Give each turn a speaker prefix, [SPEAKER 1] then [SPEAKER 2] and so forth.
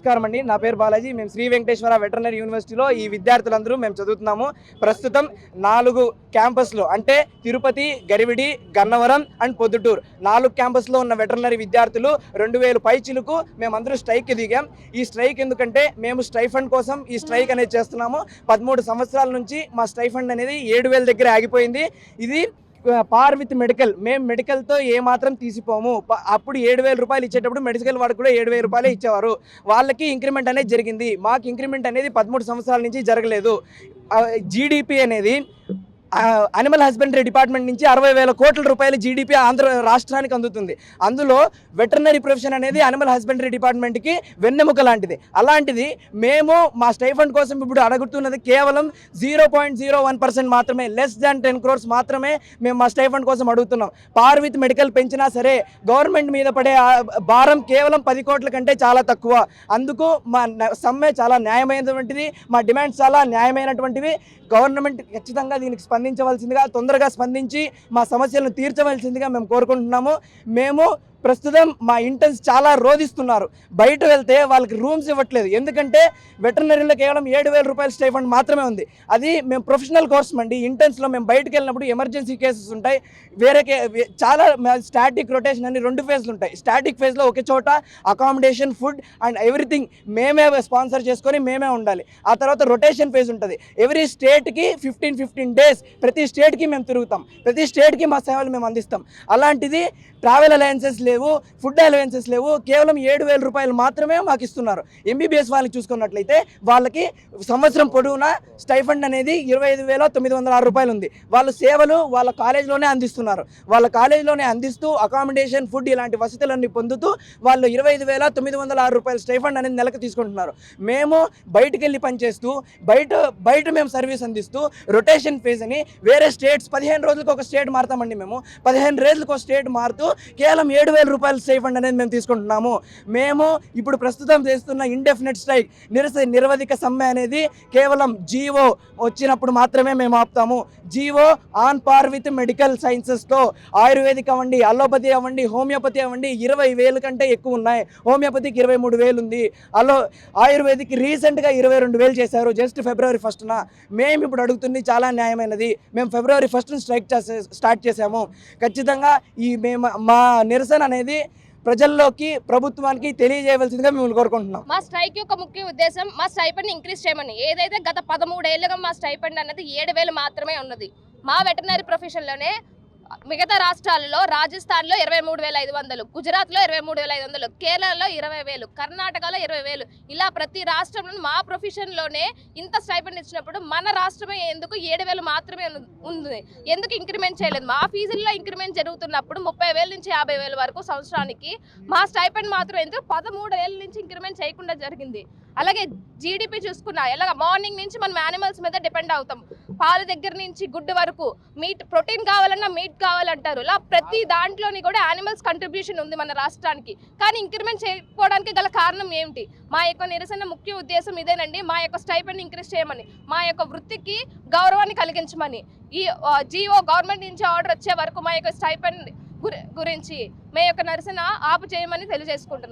[SPEAKER 1] నమస్కారం అండి. నా పేరు బాలాజీ. మేము శ్రీ వెంకటేశ్వర వెటర్నరీ యూనివర్సిటీలో ఈ విద్యార్థులందరూ మేము చదువుతున్నాము. ప్రస్తుతం 4 క్యాంపస్లో అంటే తిరుపతి, గరివిడి, గన్నవరం అండ్ పొద్దుటూరు 4 క్యాంపస్లో ఉన్న వెటర్నరీ విద్యార్థులు 2000 పైచిలకు మేమందరూ స్ట్రైక్కి దిగాం. ఈ స్ట్రైక్ ఎందుకంటే మేము స్టైఫండ్ కోసం ఈ స్ట్రైక్ అనేది చేస్తున్నాము. 13 సంవత్సరాల నుంచి మా స్టైఫండ్ అనేది 7000 దగ్గర ఆగిపోయింది. ఇది పార్ విత్ మెడికల్. మేము మెడికల్తో ఏమాత్రం తీసిపోము. అప్పుడు 7000 రూపాయలు ఇచ్చేటప్పుడు మెడికల్ వాడికి కూడా 7000 రూపాయలే ఇచ్చేవారు. వాళ్ళకి ఇంక్రిమెంట్ అనేది జరిగింది. మాకు ఇంక్రిమెంట్ అనేది 13 సంవత్సరాల నుంచి జరగలేదు. జీడిపి అనేది అనిమల్ హస్బెండరీ డిపార్ట్మెంట్ నుంచి 60,000 కోట్ల రూపాయల జీడిపి ఆంధ్ర రాష్ట్రానికి అందుతుంది. అందులో వెటర్నరీ ప్రొఫెషన్ అనేది అనిమల్ హస్బెండరీ డిపార్ట్మెంట్కి వెన్నెముక లాంటిది. అలాంటిది మేము మా స్టైఫండ్ కోసం ఇప్పుడు అడుగుతున్నది కేవలం 0.01% మాత్రమే, లెస్ దాన్ 10 crores మాత్రమే మేము మా స్టైఫండ్ కోసం అడుగుతున్నాం. పార్ విత్ మెడికల్ పెంచినా సరే గవర్నమెంట్ మీద పడే భారం కేవలం 10 కోట్ల కంటే చాలా తక్కువ. అందుకు మా సమ్మె చాలా న్యాయమైనటువంటిది, మా డిమాండ్స్ చాలా న్యాయమైనటువంటివి. గవర్నమెంట్ ఖచ్చితంగా దీనికి స్పందించవలసిందిగా, తొందరగా స్పందించి మా సమస్యలను తీర్చవలసిందిగా మేము కోరుకుంటున్నాము. మేము ప్రస్తుతం మా ఇంటర్న్స్ చాలా రోధిస్తున్నారు. బయట వెళ్తే వాళ్ళకి రూమ్స్ ఇవ్వట్లేదు. ఎందుకంటే వెటర్నరీలో కేవలం 7000 రూపాయల స్టైఫండ్ మాత్రమే ఉంది. అది మేము ప్రొఫెషనల్ కోర్స్ అండి. ఇంటర్న్స్లో మేము బయటకు వెళ్ళినప్పుడు ఎమర్జెన్సీ కేసెస్ ఉంటాయి. చాలా స్టాటిక్ రొటేషన్ అని 2 ఫేజ్లు ఉంటాయి. స్టాటిక్ ఫేజ్లో ఒకే చోట అకామిడేషన్, ఫుడ్ అండ్ ఎవ్రీథింగ్ మేమే స్పాన్సర్ చేసుకొని మేమే ఉండాలి. ఆ తర్వాత రొటేషన్ ఫేజ్ ఉంటుంది. ఎవ్రీ స్టేట్కి 15 days ప్రతి స్టేట్కి మేము తిరుగుతాం. ప్రతి స్టేట్కి మా సేవలు మేము అందిస్తాం. అలాంటిది ట్రావెల్ అలయన్సెస్ లేవు, ఫుడ్ అలవెన్సెస్ లేవు. కేవలం 7000 రూపాయలు మాత్రమే మాకు ఇస్తున్నారు. ఎంబీబీఎస్ వాళ్ళకి చూసుకున్నట్లయితే వాళ్ళకి సంవత్సరం పొడవునా స్టైఫండ్ అనేది 25,906 రూపాయలు ఉంది. వాళ్ళ సేవలు వాళ్ళ కాలేజీలోనే అందిస్తున్నారు. వాళ్ళ కాలేజీలోనే అందిస్తూ అకామిడేషన్, ఫుడ్ ఇలాంటి వసతులన్నీ పొందుతూ వాళ్ళు 25,906 రూపాయలు స్టైఫండ్ అనేది నెలకు తీసుకుంటున్నారు. మేము బయటకు వెళ్ళి పనిచేస్తూ బయట మేము సర్వీస్ అందిస్తూ రొటేషన్ ఫేజ్ అని వేరే స్టేట్స్ 15 రోజులకు ఒక స్టేట్ మారుతామండి. మేము 15 రోజులకు ఒక స్టేట్ మారుతూ కేవలం 7000 రూపాయలు స్టైఫండ్ అనేది మేము తీసుకుంటున్నాము. మేము ఇప్పుడు ప్రస్తుతం చేస్తున్న ఇండెఫినెట్ స్ట్రైక్, నిరవధిక సమ్మె అనేది కేవలం జీవో వచ్చినప్పుడు మాత్రమే మేము ఆపుతాము. GO on par with medical సైన్సెస్తో ఆయుర్వేదిక్ అవ్వండి, అలోపతి అవ్వండి, హోమియోపతి అవ్వండి 20,000 కంటే ఎక్కువ ఉన్నాయి. హోమియోపతికి 23,000 ఉంది. ఆయుర్వేదిక్ రీసెంట్గా 22,000 చేశారు జస్ట్ February 1న. మేము ఇప్పుడు అడుగుతుంది చాలా న్యాయమైనది. మేము February 1న స్ట్రైక్ స్టార్ట్ చేసాము. ఖచ్చితంగా మా నిరసన అనేది ప్రజల్లోకి, ప్రభుత్వానికి తెలియజేయవలసిందిగా మేము కోరుకుంటున్నాం.
[SPEAKER 2] మా స్ట్రైక్ యొక్క ముఖ్య ఉద్దేశం మా స్టైపెండ్ ఇంక్రీజ్ చేయమని. ఏదైతే గత 13 ఏళ్లుగా మా స్టైపెండ్ అనేది 7,000 మాత్రమే ఉన్నది. మా వెటర్నరీ ప్రొఫెషన్లోనే మిగతా రాష్ట్రాలలో రాజస్థాన్లో 23,500, గుజరాత్లో 23,500, కేరళలో 20,000, కర్ణాటకలో 20,000, ఇలా ప్రతి రాష్ట్రంలో మా ప్రొఫెషన్లోనే ఇంత స్టైపెండ్ ఇచ్చినప్పుడు మన రాష్ట్రమే ఎందుకు 7,000 మాత్రమే ఉంది? ఎందుకు ఇంక్రిమెంట్ చేయలేదు? మా ఫీజుల్లో ఇంక్రిమెంట్ జరుగుతున్నప్పుడు 30,000 నుంచి 50,000 వరకు సంవత్సరానికి, మా స్టైపెండ్ మాత్రం ఎందుకు 13 ఏళ్ళ నుంచి ఇంక్రిమెంట్ చేయకుండా జరిగింది? అలాగే జీడిపి చూసుకున్నా, ఎలాగ మార్నింగ్ నుంచి మనం యానిమల్స్ మీద డిపెండ్ అవుతాం. పాల దగ్గర నుంచి గుడ్డు వరకు, మీట్ ప్రోటీన్ కావాలన్నా మీట్ కావాలంటారు. ఇలా ప్రతి దాంట్లోని కూడా యానిమల్స్ కంట్రిబ్యూషన్ ఉంది మన రాష్ట్రానికి. కానీ ఇంక్రిమెంట్ చేయకపోవడానికి గల కారణం ఏమిటి? మా యొక్క నిరసన ముఖ్య ఉద్దేశం ఇదేనండి. మా యొక్క స్టైపెండ్ ఇంక్రీజ్ చేయమని, మా యొక్క వృత్తికి గౌరవాన్ని కలిగించమని, ఈ జీవో గవర్నమెంట్ నుంచి ఆర్డర్ వచ్చే వరకు మా యొక్క స్టైపెండ్ గురించి మా యొక్క నిరసన ఆపు చేయమని తెలియజేసుకుంటున్నాం.